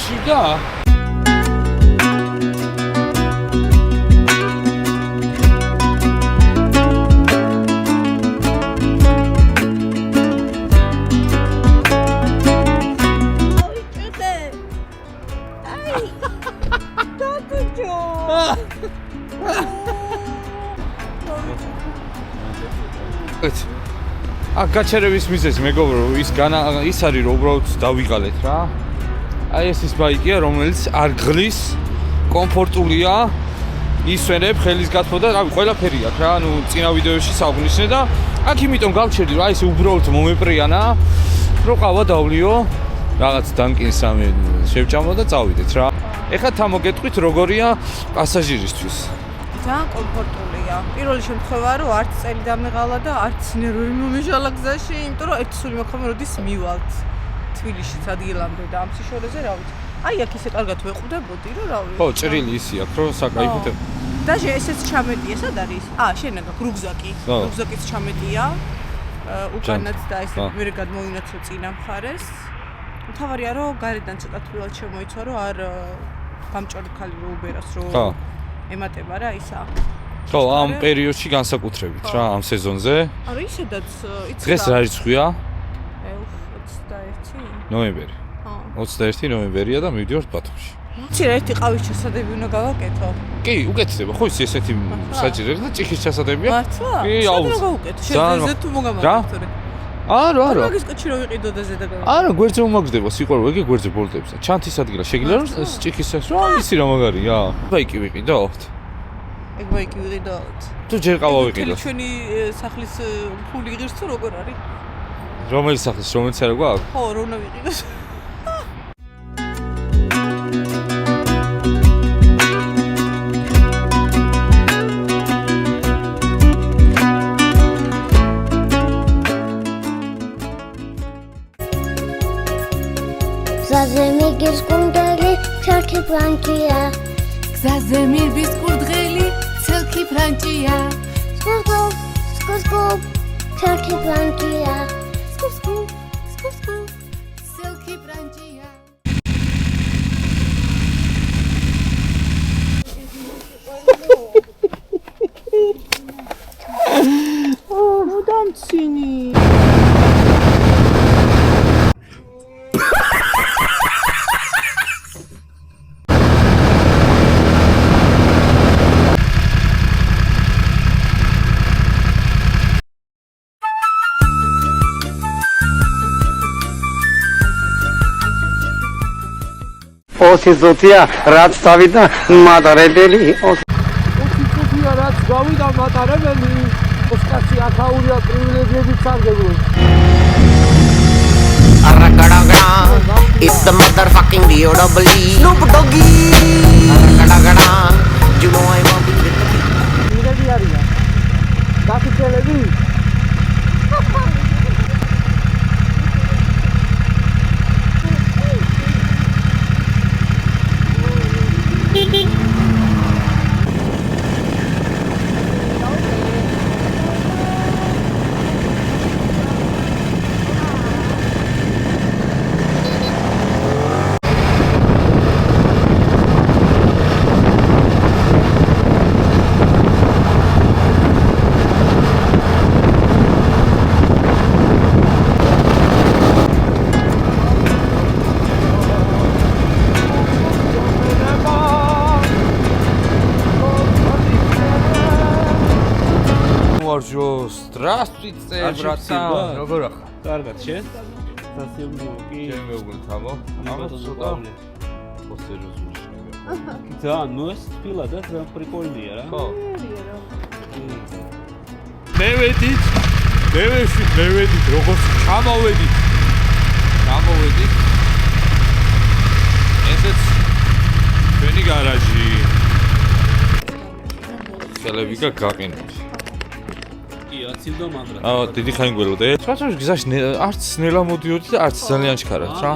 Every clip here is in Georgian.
გარეშე და გაჩერების მიზეზი მეგობრო ის არის რომ უბრალოდ დავიღალეთ რა. აი ეს ის ბაიკია რომელიც არ ღლის, კომფორტულია, ისვენებ ხელის გათბო და რავი ყველაფერი აქვს რა. ანუ წინა ვიდეოში საუბრისნე და აქ იმიტომ გავჩერდი რა ეს უბრალოდ მომეპრიანა რომ ყავა დავლიო რაღაც დანკინს სამი შევჭამო და წავიდეთ რა. ეხლა თამოგეტყვით როგორია პასაჟირისთვის. ძალიან კომფორტულია. პირველი შემთხვევა რომ არც წელი დამეღალა და არც ნერვები მომეშალა გზაში, იმიტომ რომ ერთი სული მოხდა როდის მივალთ თბილისში ადგილამდე და ამ სიშორეზე რა ვიცი. აი აქ ისე კარგად ვეყუდებოდი რომ რა ვიცი. ხო, ჭრილი ისი აქვს რომ საკაიფო. დაჟე ესეც ჩამეტია, სად არის? შენ აქ რუგზაკი. რუგზაკიც ჩამეტია. უკანაც და ესე ვერ გადმოვინაცო წინა მხარეს. თავარია რომ გარედან ცოტა თბილად შემოიცვა რომ არ გამჭორი ხალი რო უბერას რო ემატება რა ისა. ხო, ამ პერიოდში განსაკუთრებით რა, ამ სეზონზე. არა, ისედაც იცი. დღეს რა რიცხვია? 21 ნოემბერი. 21 ნოემბერია და მივდივართ ბათუმში. იცი რა ერთი ყავის ჩასადები უნდა გავაკეთო? კი, უკეთდება. ხო, ის ესეთი საჭიროა და ჭიხის ჩასადებია. მართლა? კი, აუ. სად გავუკეთო? შეძე თუ მოგამართო რა. არა. მაგის კუჩი რო ვიყიდო და ზედა გავაკეთე. არა, გვერდზე უმაგრდება სიყვარული, ეგ გვერდზე ბოლტებს. ჩანთის ადგილა შეგიძლია რომ ჭიხის რა ისი რა მაგარია. ბაიკი ვიყიდოთ. ეგ ბაიკი ვიყიდოთ. თუ ჯერ ყავა ვიყიდოთ. ჩვენი სახლის ფული იღებს თუ როგორ არის? რომელი სახლის, რომელიც არა გვაქვს? ხო, რო უნდა ვიყიდოს. გზაზე მიგირს კუნდელი, ცელქი ფრანჭია. გზაზე მირბის კურდღელი, ცელქი ფრანჭია. სკუსკუp, სკუსკუp, ცელქი ფრანჭია. სკუსკუp, სკუსკუp, ცელქი ფრანჭია. მუდამცინი. ოსიზოთია რაც დავიდა მატარებელი ოსიზოთია რაც გავიდა მატარებელი ოსკაცი ახაურია პრივილეგიებით სარგებლო Arrakadagada, it's the motherfucking D.O.W. Snoop Doggy. Arrakadagada, you know I want to be with the მიღები არიან გაფიცელები Здравствуйте, братан. Როგორ ახლა? კარგად შენ? სასიამოვნო კი. ჩემ მეუღლე თამო. ამას ცოტა პოსტეროზული შეგა. ძალიან მოეს თბილა და ძალიან პრიკოლნია რა. ხო. მე ვედით როგორც ჩამოვედით. ესეც ჩვენი გარაჟი. ხელები გაყინეთ. დიდი ხანი გველოდე. სხვადასხვა გზაში არც ნელა მოდიოდი და არც ძალიან ჩქარად რა.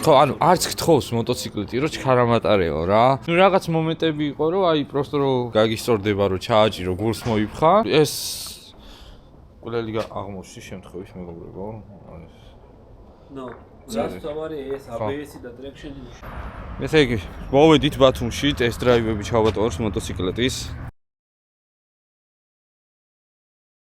ხო, ანუ არც გთხოვს მოტოციკლეტი რომ ჩქარამატარეო რა. ნუ რაღაც მომენტები იყო რომ აი პროსტო რომ გაგისწორდება რომ ჩააჭირო გულს მოიფხა. ეს ყველელი აღმოჩნდა შემთხვევის მეგობრებო. ნო, რაც თავარი ეს ABS-ი და traction-ი. ესე იგი, მოვედით ბათუმში, ტესტ დრაივები ჩავატოვართ მოტოციკლეტის.